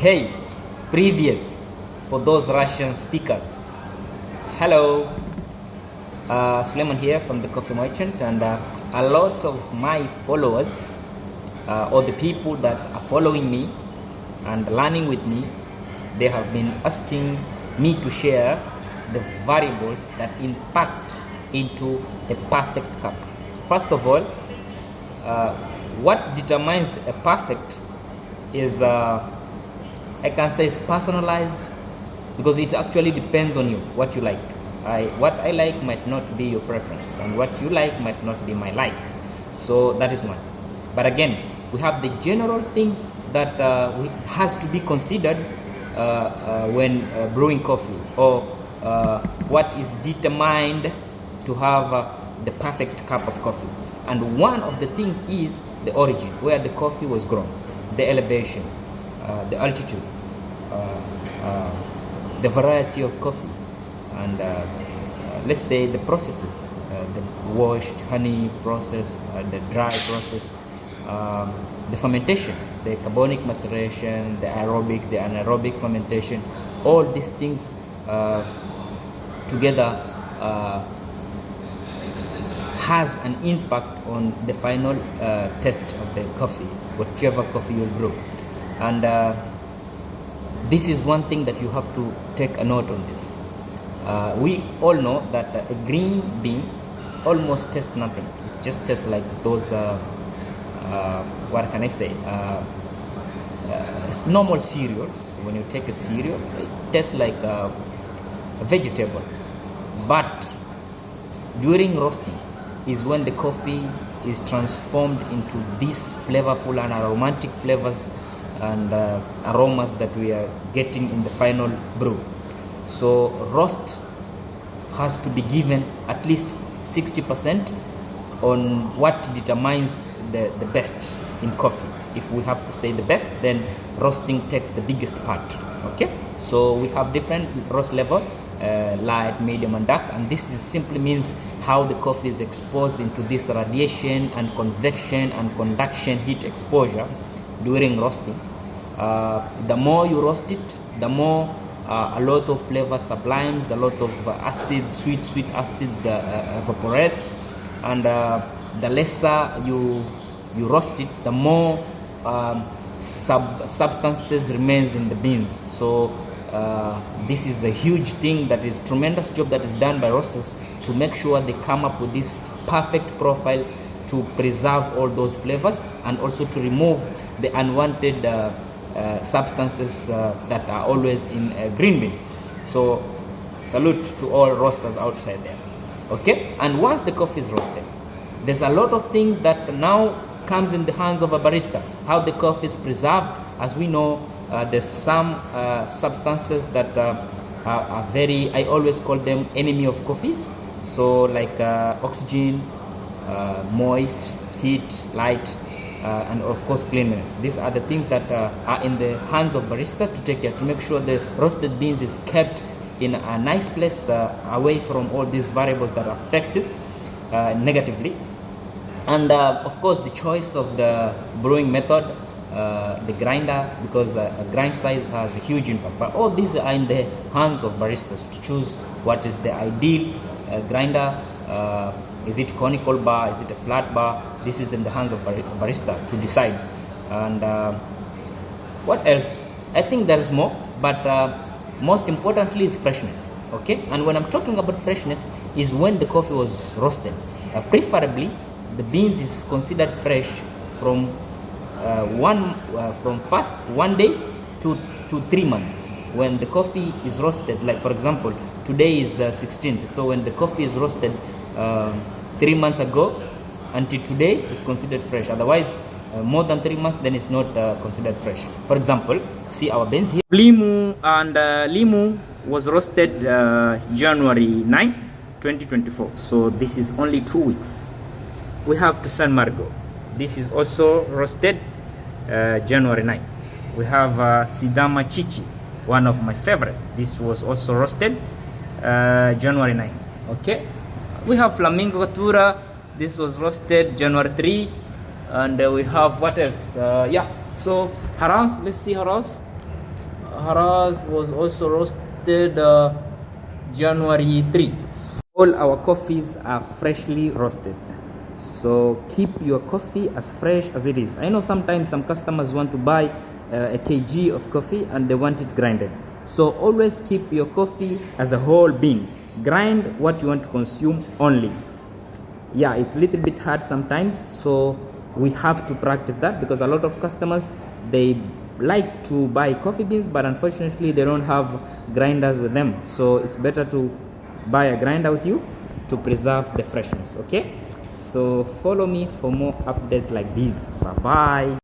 Hey, привет for those Russian speakers. Hello, Suleiman here from the Coffee Merchant, and a lot of my followers, or the people that are following me and learning with me, they have been asking me to share the variables that impact into a perfect cup. First of all, what determines a perfect is I can say it's personalized, because it actually depends on you, what you like. What I like might not be your preference, and what you like might not be my like. So that is one. But again, we have the general things that has to be considered when brewing coffee, or what is determined to have the perfect cup of coffee. And one of the things is the origin, where the coffee was grown, the elevation, the altitude, the variety of coffee, and let's say the processes, the washed honey process, the dry process, the fermentation, the carbonic maceration, the aerobic, the anaerobic fermentation. All these things together has an impact on the final taste of the coffee, whichever coffee you'll brew. And this is one thing that you have to take a note on this. We all know that a green bean almost tastes nothing. It just tastes like those, what can I say, normal cereals. When you take a cereal, it tastes like a vegetable. But during roasting is when the coffee is transformed into these flavorful and aromatic flavors and aromas that we are getting in the final brew. So roast has to be given at least 60% on what determines the best in coffee. If we have to say the best, then roasting takes the biggest part. Okay, so we have different roast level, light, medium, and dark, and this is simply means how the coffee is exposed into this radiation and convection and conduction heat exposure during roasting. The more you roast it, the more a lot of flavor sublimes, a lot of acids, sweet acids evaporates, and the lesser you roast it, the more substances remains in the beans. So this is a huge thing, that is tremendous job that is done by roasters to make sure they come up with this perfect profile to preserve all those flavors, and also to remove the unwanted substances that are always in a green bean. So salute to all roasters outside there. Okay, and once the coffee is roasted, there's a lot of things that now comes in the hands of a barista. How the coffee is preserved, as we know, there's some substances that are very, I always call them enemy of coffees. So like oxygen, moist, heat, light, and of course cleanliness. These are the things that are in the hands of barista to take care, to make sure the roasted beans is kept in a nice place, away from all these variables that affect it negatively. And of course the choice of the brewing method, the grinder, because a grind size has a huge impact. But all these are in the hands of baristas to choose what is the ideal grinder. Is it conical bar? Is it a flat bar? This is in the hands of barista to decide. And what else? I think there is more, but most importantly is freshness. Okay, and when I'm talking about freshness, is when the coffee was roasted. Preferably, the beans is considered fresh from from first 1 day to 3 months. When the coffee is roasted, like for example, today is 16th, so when the coffee is roasted 3 months ago until today is considered fresh. Otherwise, more than 3 months, then it's not considered fresh. For example, see our beans here. Limu, and Limu was roasted January 9, 2024. So this is only 2 weeks. We have to San Margo. This is also roasted January 9. We have Sidama Chichi, one of my favorite. This was also roasted January 9. Okay. We have Flamingo Catura. This was roasted January 3. And we have what else? Yeah. So Haraz, let's see Haraz. Haraz was also roasted January 3. All our coffees are freshly roasted. So keep your coffee as fresh as it is. I know sometimes some customers want to buy a kg of coffee and they want it grinded. So always keep your coffee as a whole bean. Grind what you want to consume only. Yeah, it's a little bit hard sometimes, so we have to practice that, because a lot of customers, they like to buy coffee beans, but unfortunately they don't have grinders with them. So it's better to buy a grinder with you to preserve the freshness. Okay, so follow me for more updates like these. Bye bye.